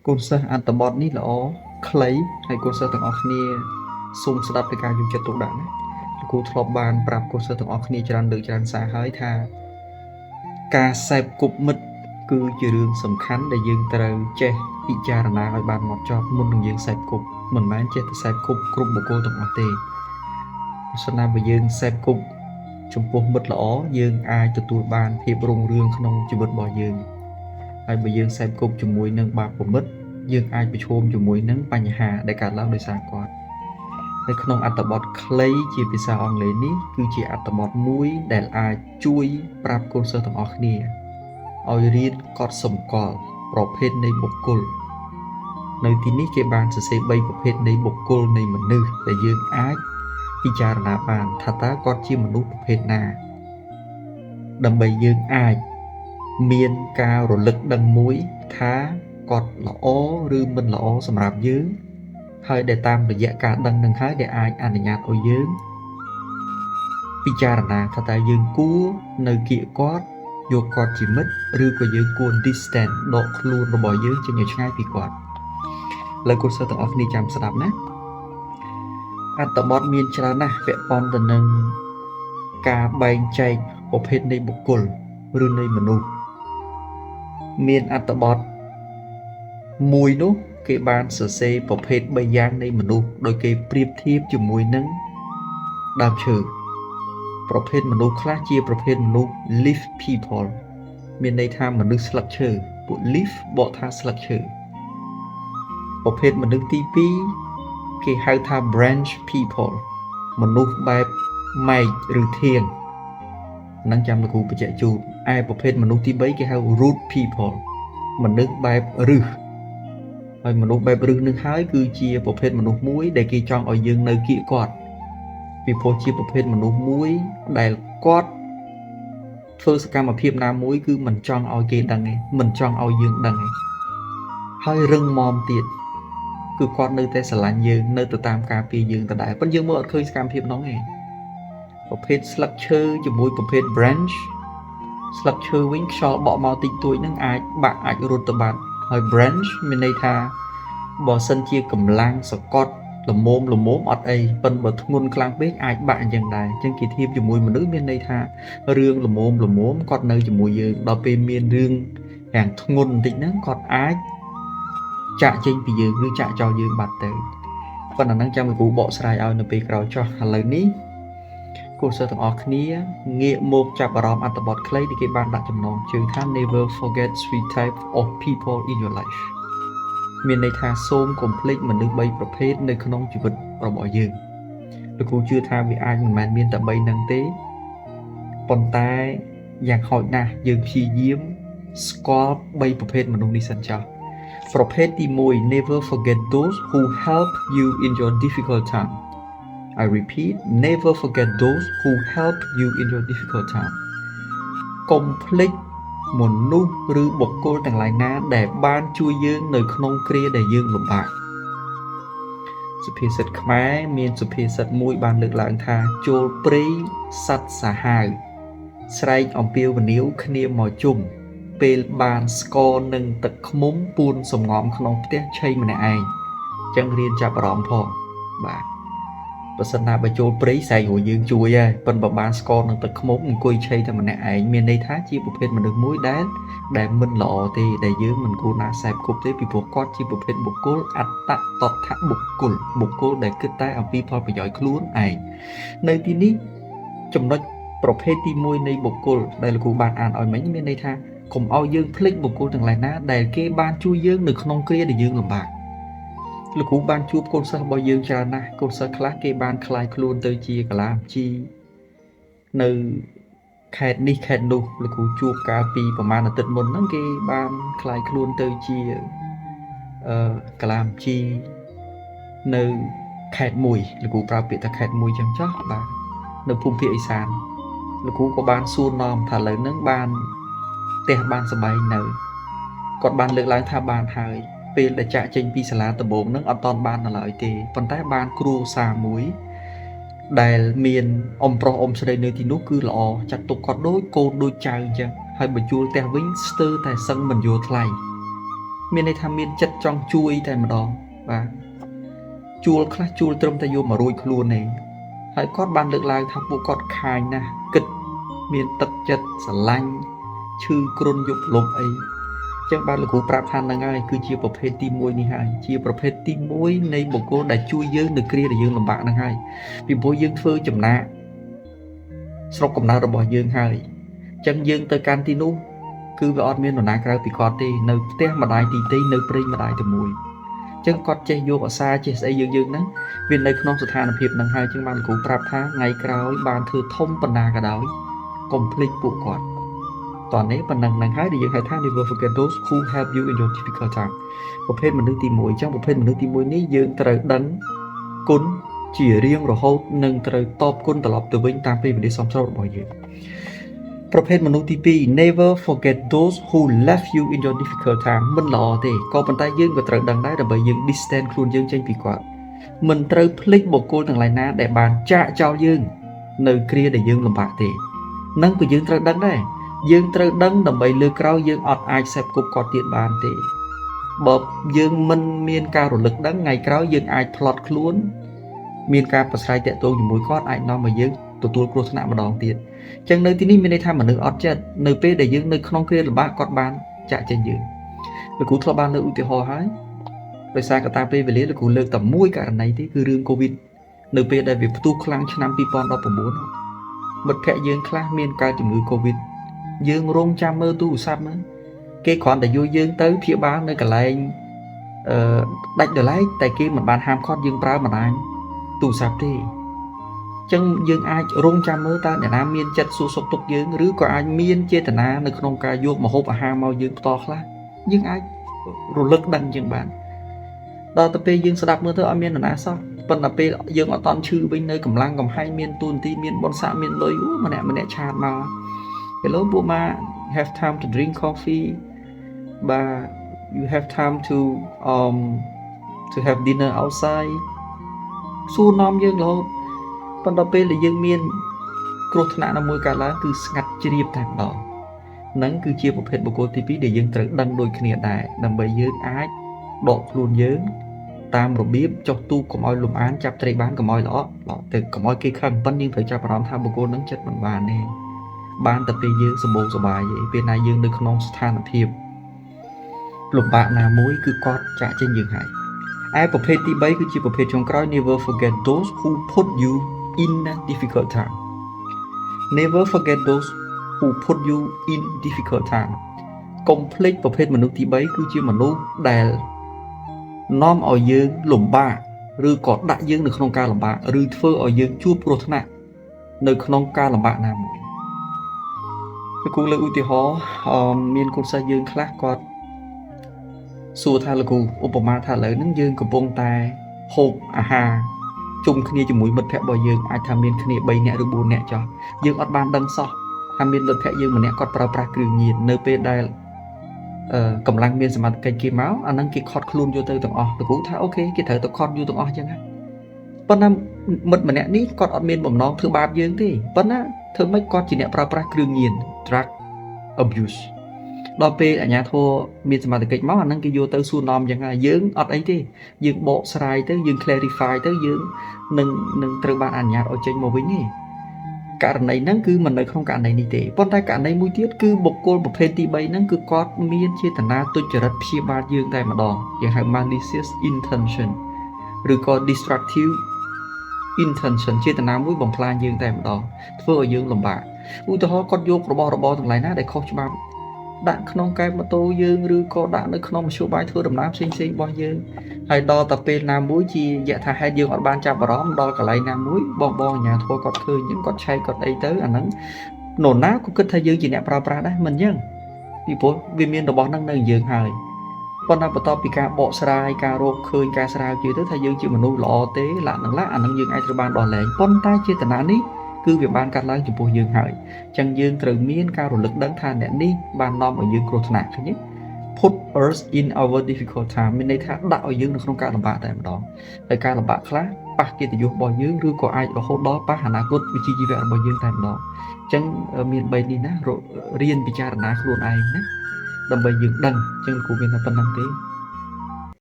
កូនសិស្សអត្ថបទនេះល្អខ្លីហើយកូនសិស្សទាំងអស់គ្នាសូមស្ដាប់ពីការយកចិត្តទុកដាក់ណាលោកគ្រូធ្លាប់បានប្រាប់កូនសិស្សទាំងអស់គ្នាច្រើនលើកច្រើនសារហើយថាការសេពគប់មិត្តគឺជារឿងសំខាន់ដែលយើងត្រូវចេះពិចារណាឲ្យបានមកចប់មុននឹងយើងសេពគប់មិនមែនចេះតែសេពគប់គ្រប់បុគ្គលទាំងអស់ទេបើសិនណាបើយើងសេពគប់ចំពោះមិត្តល្អយើងអាចទទួលបានភាពរុងរឿងក្នុងជីវិតរបស់យើងហើយបើយើងសេពគប់ជាមួយនឹងបាបមិត្តយើងអាចប្រឈមជាមួយនឹងបញ្ហាដែលកើតឡើងដោយសារគាត់នៅក្នុងអត្ថបទខ្លីជាភាសាអង់គ្លេសនេះគឺជាអត្ថបទមួយដែលអាចជួយប្រាប់កូនសិស្សទាំងអស់គ្នាឲ្យរៀនកត់សម្គាល់ប្រភេទនៃបុគ្គលនៅទីនេះគេបានសរសេរ3ប្រភេទនៃបុគ្គលនៃមនុស្សដែលយើងអាចពិចារណាបានថាតើគាត់ជាមនុស្សប្រភេទណាដើម្បីយើងអាចមានការរលឹកដឹងមួយថាគាត់ល្អឬមិនល្អសម្រាប់យើងហើយដែលតាមរយៈការដឹងនឹងហើយដែលអាចអនុញ្ញាតឲ្យយើងពិចារណាថាតើយើងគួរនៅគៀកគាត់យកគាត់ជាមិត្តឬក៏យើងគួរ distance ដកខ្លួនរបស់យើងចេញឲ្យឆ្ងាយពីគាត់លើកូនសិស្សទាំងអស់គ្នាចាំស្ដាប់ណាអត្ថបទមានច្រើនណាស់ពាក់ព័ន្ធទៅនឹងការបែងចែកប្រភេទនៃបុគ្គលឬនៃមនុស្សមានអត្ថបទមួយនោះគេបានសរសេរប្រភេទ3យ៉ាងនៃមនុស្សដោយគេប្រៀបធៀបជាមួយនឹងដើមឈើប្រភេទមនុស្សខ្លះជាប្រភេទមនុស្ស leaf people មានន័យថាមនុស្សស្លឹកឈើពួក leaf បកថាស្លឹកឈើប្រភេទមនុស្សទី2គេហៅថា branch people មនុស្សបែបមែកឬធាងនឹងចាំលោកគ្រូបញ្ជាក់ជូនឯប្រភេទមនុស្សទី3គេហៅ root people មនុស្សបែបឫសហើយមនុស្សបែបឫសនឹងហើយគឺជាប្រភេទមនុស្សមួយដែលគេចង់ឲ្យយើងនៅគៀកគាត់ពីព្រោះជាប្រភេទមនុស្សមួយដែលគាត់ធ្វើសកម្មភាពណាមួយគឺមិនចង់ឲ្យគេដឹងទេមិនចង់ឲ្យយើងដឹងទេហើយរឹងមាំទៀតគឺគាត់នៅតែស្រឡាញ់យើងនៅទៅតាមការពារយើងដដែលប៉ុន្តែយើងមើលអត់ឃើញសកម្មភាពនោះទេប្រភេទស្លឹកឈើជាមួយប្រភេទ branch ស្លឹកឈើវិញខ្យល់បក់មកតិចតួចនឹងអាចបាក់អាចរត់ទៅបាត់ហើយ branch មានន័យថាបើសិនជាកម្លាំងសកត់ល្មមអត់អីប៉ុន្តែបើធ្ងន់ខ្លាំងពេកអាចបាក់អញ្ចឹងដែរអញ្ចឹងគេធៀបជាមួយមនុស្សមានន័យថារឿងល្មមគាត់នៅជាមួយយើងដល់ពេលមានរឿងយ៉ាងធ្ងន់បន្តិចហ្នឹងគាត់អាចចាក់ចេញពីយើងឬចាក់ចោលយើងបាត់ទៅប៉ុន្តែហ្នឹងចាំលោកគ្រូបកស្រាយឲ្យនៅពេលក្រោយចុះឥឡូវនេះគូសិស្សទាំងអស់គ្នាងាកមកចាប់អារម្មណ៍អត្ថបទខ្លីដែលគេបានដាក់ចំណងជើងថា Never forget three types of people in your life មានន័យថាសូមកុំភ្លេចមនុស្ស3ប្រភេទនៅក្នុងជីវិតរបស់យើងលោកគ្រូជឿថាវាអាចមិនមែនមានតែ3ហ្នឹងទេប៉ុន្តែយ៉ាងហោចណាស់យើងព្យាយាមស្គាល់3ប្រភេទមនុស្សនេះសិនចុះប្រភេទទី1 Never forget those who help you in your difficult time I repeat never forget those who help you in your difficult time កុំភ្លេចមនុស្សឬបុគ្គលទាំងឡាយណាដែលបានជួយយើងនៅក្នុងគ្រាដែលយើងលំបាកសុភាសិតខ្មែរមានសុភាសិតមួយបានលើកឡើងថាចូលព្រៃសត្វសាហាវស្រែកអំពាវនាវគ្នាមកជុំពេលបានស្ករនឹងទឹកឃ្មុំពួនសំងំក្នុងផ្ទះឆីម្នាក់ឯងចឹងរៀនចាប់អារម្មណ៍ផងបាទបើសិនណាបើចូលព្រៃស្រែករួចយើងជួយហើយប៉ុន្តែបើបានស្ករនឹងទឹកឃ្មុំអង្គុយឆីតែម្នាក់ឯងមានន័យថាជាប្រភេទមនុស្សមួយដែលមិនល្អទេដែលយើងមិនគួរណាសេពគប់ទេពីព្រោះគាត់ជាប្រភេទបុគ្គលអត្តតថបុគ្គលដែលគិតតែអំពីផលប្រយោជន៍ខ្លួនឯងនៅទីនេះចំណុចប្រភេទទី1នៃបុគ្គលដែលលោកគ្រូបានអានឲ្យមិញមានន័យថាកុំឲ្យយើងភ្លេចបុគ្គលទាំងឡាយណាដែលគេបានជួយយើងនៅក្នុងគ្រាដែលយើងលំបាកលោកគ្រូបានជួបកូនសិស្សរបស់យើងច្រើនណាស់កូនសិស្សខ្លះគេបានក្លាយខ្លួនទៅជាកាឡាមជីនៅខេត្តនេះខេត្តនោះលោកគ្រូជួបកាលពីប្រហែលអាទិត្យមុនហ្នឹងគេបានក្លាយខ្លួនទៅជាកាឡាមជីនៅខេត្តមួយលោកគ្រូប្រើពាក្យថាខេត្តមួយចឹងចោះបាទនៅភូមិភាគឦសានលោកគ្រូក៏បានសួរនាំថាឥឡូវហ្នឹងបានផ្ទះបានសបាយនៅគាត់បានលើកឡើងថាបានហើយពេលដែលចាក់ចេញពីសាលាដំបូងហ្នឹងអត់តន់បាននៅឡើយទេប៉ុន្តែបានគ្រួសារមួយដែលមានអ៊ំប្រុសអ៊ំស្រីនៅទីនោះគឺល្អចាត់ទុកគាត់ដូចកូនដូចចៅអញ្ចឹងហើយបញ្ជួលផ្ទះវិញស្ទើរតែសឹងមិនយល់ថ្លៃ មានន័យថាមានចិត្តចង់ជួយតែម្ដងបាទជួលខ្លះជួលត្រឹមតែយកមករួចខ្លួនទេហើយគាត់បានលើកឡើងថាពួកគាត់ខាញណាស់គិតមានទឹកចិត្តស្រឡាញ់ឈឺគ្រុនយប់លប់អីចឹងបាទលោកគ្រូប្រាប់ថាហ្នឹងហើយគឺជាប្រភេទទី1នេះហើយជាប្រភេទទី1នៃបុគ្គលដែលជួយយើងនៅគ្រាដែលយើងលំបាកហ្នឹងហើយពីព្រោះយើងធ្វើចំណាកស្រុកកំណើតរបស់យើងហើយចឹងយើងទៅកាន់ទីនោះគឺវាអត់មាននរណាក្រៅពីគាត់ទេនៅផ្ទះម្ដាយទីទីនៅព្រៃម្ដាយតែមួយចឹងគាត់ចេះយកអាសាចេះស្អីយើងហ្នឹងវានៅក្នុងស្ថានភាពហ្នឹងហើយចឹងបានលោកគ្រូប្រាប់ថាថ្ងៃក្រោយបានធ្វើធំប៉ុណ្ណាក៏ដោយកុំភ្លេចពួកគាត់តោះនេះប៉ុណ្ណឹងហ្នឹងហើយដែលយើងហៅថា never forget those who help you in your difficult time ប្រភេទមនុស្សទី1ចឹងប្រភេទមនុស្សទី1នេះយើងត្រូវដឹងគុណជារៀងរហូតនឹងត្រូវតបគុណត្រឡប់ទៅវិញតាមពេលវេលាសមស្របរបស់យើងប្រភេទមនុស្សទី2 never forget those who left you in your difficult time មិនល្អទេក៏ប៉ុន្តែយើងក៏ត្រូវដឹងដែរដើម្បីយើង distance ខ្លួនយើងចេញពីគាត់មិនត្រូវភ្លេចបុគ្គលទាំងឡាយណាដែលបានចាកចោលយើងនៅគ្រាដែលយើងលំបាកទេនឹងក៏យើងត្រូវដឹងដែរយើងត្រូវដឹងដើម្បីលើកក្រោយយើងអត់អាចសេពគប់គាត់ទៀតបានទេបើយើងមិនមានការរលឹកដឹងថ្ងៃក្រោយយើងអាចផ្លត់ខ្លួនមានការប្រស្រ័យតាក់ទងជាមួយគាត់អាចនាំឲ្យយើងទទួលគ្រោះថ្នាក់ម្ដងទៀតអញ្ចឹងនៅទីនេះមានន័យថាមនុស្សអត់ចិត្តនៅពេលដែលយើងនៅក្នុងគ្រាលំបាកគាត់បានចាក់ចេញយើងលោកគ្រូធ្លាប់បានលើកឧទាហរណ៍ហើយដោយសារកត្តាពេលវេលាលោកគ្រូលើកតែមួយករណីទេគឺរឿងកូវីដនៅពេលដែលវាផ្ទុះខ្លាំងឆ្នាំ2019មិត្តភ័ក្តិយើងខ្លះមានកើតជំងឺកូវីដយើងរងចាំមើលទូរស័ព្ទហ្នឹងគេគ្រាន់តែយកយើងទៅព្យាបាលនៅកន្លែងដាច់ដោយឡែកតែគេមិនបានហាមឃាត់យើងប្រើបណ្ដាញទូរស័ព្ទទេចឹងយើងអាចរងចាំមើលតើអ្នកណាមានចិត្តសួរសុខទុក្ខយើងឬក៏អាចមានចេតនានៅក្នុងការយកម្ហូបអាហារមកយើងផ្ទាល់ខ្លះយើងអាចរលឹកដឹងជាងបានដល់ទៅពេលយើងស្ដាប់មើលទៅអត់មាននរណាសោះប៉ុន្តែពេលយើងអត់តន់ឈឺវិញនៅកម្លាំងកំហែងមានទូនទីមានបនសាក់មានលុយម្នាក់ឆាតមក Hello Buma have time to drink coffee but you have time to have dinner outside សួរនាំយើងរហូតប៉ុន្តែពេលដែលយើងមានគ្រោះថ្នាក់ណាមួយកើតឡើងគឺស្ងាត់ជ្រាបតែម្ដងហ្នឹងគឺជាប្រភេទបុគ្គលទី2ដែលយើងត្រូវដឹងដូចគ្នាដែរដើម្បីយើងអាចដកខ្លួនយើងតាមរបៀបចុះទូកុំឲ្យលំអានចាប់ត្រីបានកុំឲ្យល្អទៅកុំឲ្យគេខឹងប៉ុន្តែយើងត្រូវចាប់អារម្មណ៍ថាបុគ្គលហ្នឹងចិត្តមិនបានទេបានតែពេលយើងសម្បូរសប្បាយទេពេលណាយើងនៅក្នុងស្ថានភាពលំបាកណាមួយគឺគាត់ចាក់ចេញយើងហើយឯប្រភេទទី3គឺជាប្រភេទចុងក្រោយ never forget those who put you in a difficult time never forget those who put you in difficult time កុំភ្លេចប្រភេទមនុស្សទី3គឺជាមនុស្សដែលនាំឲ្យយើងលំបាកឬក៏ដាក់យើងនៅក្នុងការលំបាកឬធ្វើឲ្យយើងជួបគ្រោះថ្នាក់នៅក្នុងការលំបាកណាមួយលោកគ្រូលើកឧទាហរណ៍មានកូនសិស្សយើងខ្លះគាត់សួរថាលោកគ្រូឧបមាថាឥឡូវហ្នឹងយើងកំពុងតែហូបអាហារជុំគ្នាជាមួយមិត្តភ័ក្តិរបស់យើងអាចថាមានគ្នា3នាក់ឬ4នាក់ចុះយើងអត់បានដឹងសោះថាមានមិត្តភ័ក្តិយើងម្នាក់គាត់ប្រើប្រាស់គ្រឿងញៀននៅពេលដែលកម្លាំងមានសមត្ថកិច្ចគេមកអាហ្នឹងគេខត់ខ្លួនយកទៅទាំងអស់លោកគ្រូថាអូខេគេត្រូវទៅខត់យកទាំងអស់អញ្ចឹងណាប៉ុន្តែមិត្តម្នាក់នេះគាត់អត់មានបំណងធ្វើបាបយើងទេប៉ុន្តែធ្វើម៉េចគាត់ជាអ្នកប្រើប្រាស់គ្រឿងញៀន drug abuse ដល់ពេលអាជ្ញាធរមានសមត្ថកិច្ចមកអាហ្នឹងគេយកទៅសួរនាំអញ្ចឹងហើយយើងអត់អីទេយើងបកស្រាយទៅយើង clarify ទៅយើងនឹងត្រូវបានអនុញ្ញាតឲ្យចេញមកវិញទេករណីហ្នឹងគឺមិននៅក្នុងករណីនេះទេប៉ុន្តែករណីមួយទៀតគឺបុគ្គលប្រភេទទី3ហ្នឹងគឺគាត់មានចេតនាទុច្ចរិតព្យាបាលយើងតែម្ដងយើងហៅ malicious intention ឬក៏ destructive intention ចេតនាមួយបំផ្លាញយើងតែម្ដងធ្វើឲ្យយើងលំបាកឧទាហរណ៍គាត់យករបស់របរទាំងឡាយណាដែលខុសច្បាប់ដាក់ក្នុងកែបម៉ូតូយើងឬក៏ដាក់នៅក្នុងមធ្យោបាយធ្វើដំណើរផ្សេងៗរបស់យើងហើយដល់តែពេលណាមួយជាយថាហេតុយើងអត់បានចាប់អារម្មណ៍ដល់កន្លែងណាមួយបងអាជ្ញាធរគាត់ឃើញអញ្ចឹងគាត់ឆែកគាត់អីទៅអាហ្នឹងនរណាក៏គិតថាយើងជាអ្នកប្រើប្រាស់ដែរមិនអញ្ចឹងពីព្រោះវាមានរបស់ហ្នឹងនៅយើងហើយប៉ុន្តែបន្ទាប់ពីការបកស្រាយការរកឃើញការស្រាវជ្រាវទៅថាយើងជាមនុស្សល្អទេឡាក់នឹងឡាក់អាហ្នឹងយើងអាចត្រូវបានដោះលែងប៉ុន្តែចេតនានេះគឺវាបានកាត់ឡើងចំពោះយើងហើយអញ្ចឹងយើងត្រូវមានការរលឹកដឹងថាអ្នកនេះបាននាំឲ្យយើងគ្រោះថ្នាក់ឃើញទេ put us in our difficult time មានន័យថាដាក់ឲ្យយើងនៅក្នុងការលំបាកតែម្ដងហើយការលំបាកខ្លះប៉ះកិត្តិយសរបស់យើងឬក៏អាចរហូតដល់ប៉ះអនាគតវិជ្ជាជីវៈរបស់យើងតែម្ដងអញ្ចឹងមាន3នេះណារៀនពិចារណាខ្លួនឯងណា ដើម្បីយើងដឹងអញ្ចឹងលោកគ្រូមានតែប៉ុណ្្នឹងទេ